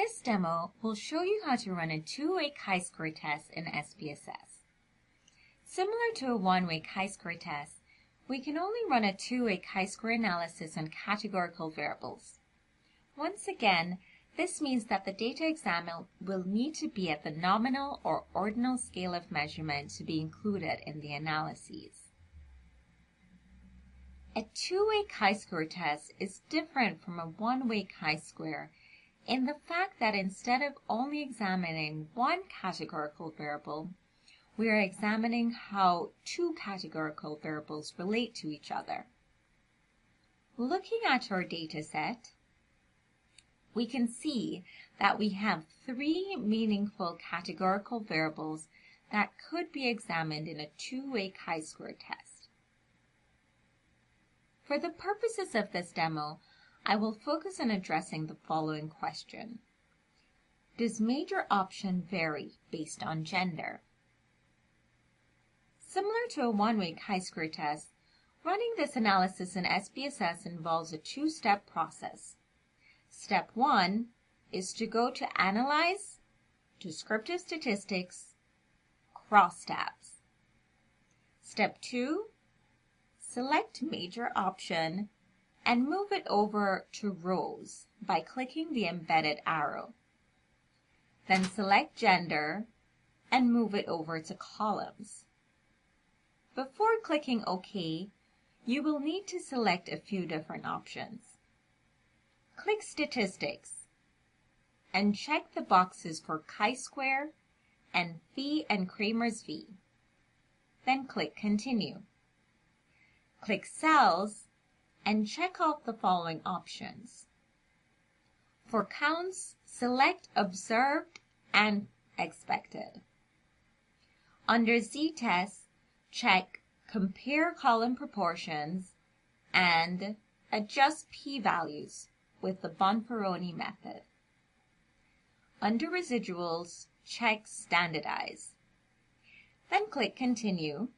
This demo will show you how to run a two-way chi-square test in SPSS. Similar to a one-way chi-square test, we can only run a two-way chi-square analysis on categorical variables. Once again, this means that the data examined will need to be at the nominal or ordinal scale of measurement to be included in the analyses. A two-way chi-square test is different from a one-way chi-square in the fact that instead of only examining one categorical variable, we are examining how two categorical variables relate to each other. Looking at our data set, we can see that we have three meaningful categorical variables that could be examined in a two-way chi-square test. For the purposes of this demo, I will focus on addressing the following question. Does major option vary based on gender? Similar to a one-way chi-square test, running this analysis in SPSS involves a two-step process. Step 1 is to go to Analyze, Descriptive Statistics, Crosstabs. Step 2, select Major Option and move it over to Rows by clicking the embedded arrow. Then select Gender and move it over to Columns. Before clicking OK, you will need to select a few different options. Click Statistics and check the boxes for chi-square and Phi and Kramer's V. Then click Continue. Click Cells and check off the following options. For counts, select Observed and Expected. Under Z-Test, check Compare Column Proportions and Adjust p-values with the Bonferroni method. Under Residuals, check Standardize. Then click Continue,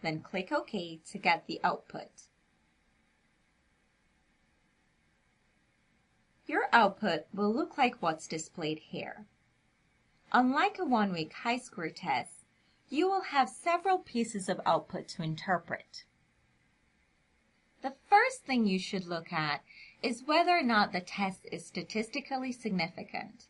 then click OK to get the output. Your output will look like what's displayed here. Unlike a one-way chi-square test, you will have several pieces of output to interpret. The first thing you should look at is whether or not the test is statistically significant.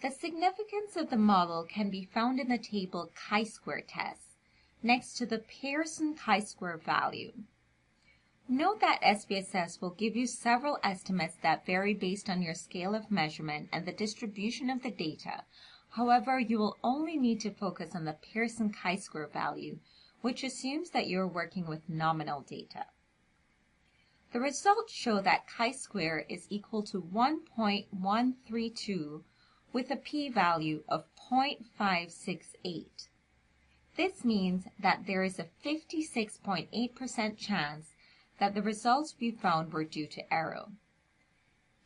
The significance of the model can be found in the table chi-square test next to the Pearson chi-square value. Note that SPSS will give you several estimates that vary based on your scale of measurement and the distribution of the data. However, you will only need to focus on the Pearson chi-square value, which assumes that you are working with nominal data. The results show that chi-square is equal to 1.132 with a p-value of 0.568. This means that there is a 56.8% chance that the results we found were due to error.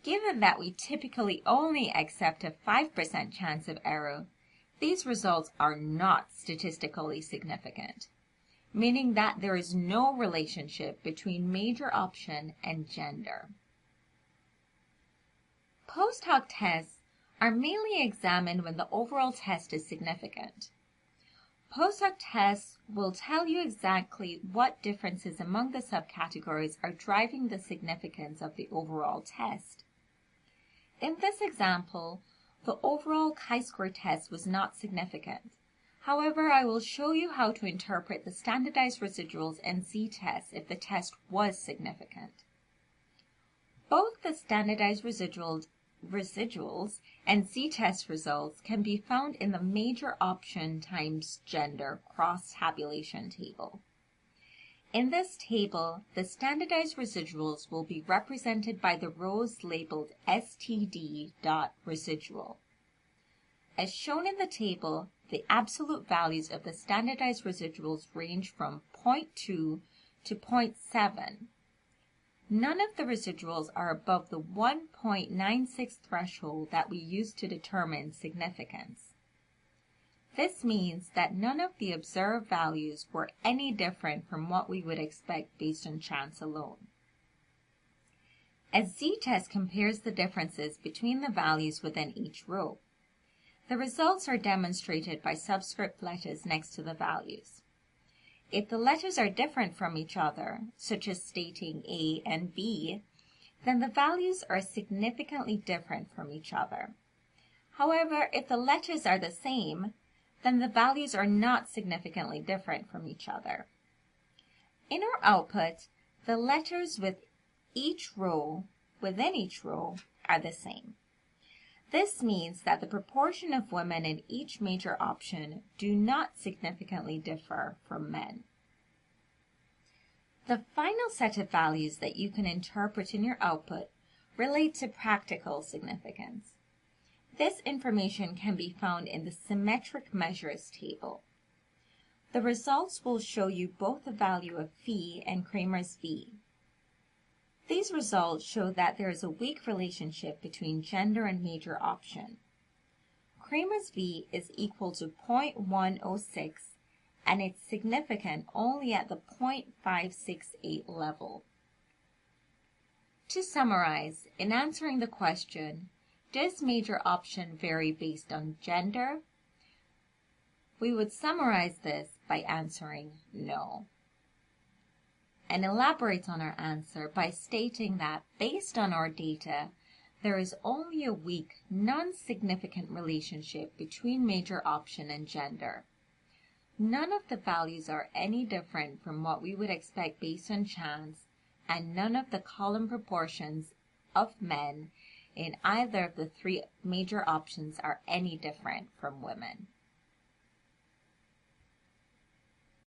Given that we typically only accept a 5% chance of error, these results are not statistically significant, meaning that there is no relationship between major option and gender. Post hoc tests are mainly examined when the overall test is significant. Post hoc tests will tell you exactly what differences among the subcategories are driving the significance of the overall test. In this example, the overall chi-square test was not significant. However, I will show you how to interpret the standardized residuals and Z-test if the test was significant. Both the standardized residuals and Z-test results can be found in the major option times gender cross-tabulation table. In this table, the standardized residuals will be represented by the rows labeled std.residual. As shown in the table, the absolute values of the standardized residuals range from 0.2 to 0.7. None of the residuals are above the 1.96 threshold that we use to determine significance. This means that none of the observed values were any different from what we would expect based on chance alone. A z-test compares the differences between the values within each row. The results are demonstrated by subscript letters next to the values. If the letters are different from each other, such as stating A and B, then the values are significantly different from each other. However, if the letters are the same, then the values are not significantly different from each other. In our output, the letters within each row are the same. This means that the proportion of women in each major option do not significantly differ from men. The final set of values that you can interpret in your output relate to practical significance. This information can be found in the symmetric measures table. The results will show you both the value of phi and Kramer's V. These results show that there is a weak relationship between gender and major option. Kramer's V is equal to 0.106 and it's significant only at the 0.568 level. To summarize, in answering the question, does major option vary based on gender? We would summarize this by answering no, and elaborate on our answer by stating that based on our data, there is only a weak, non-significant relationship between major option and gender. None of the values are any different from what we would expect based on chance, and none of the column proportions of men in either of the three major options are any different from women.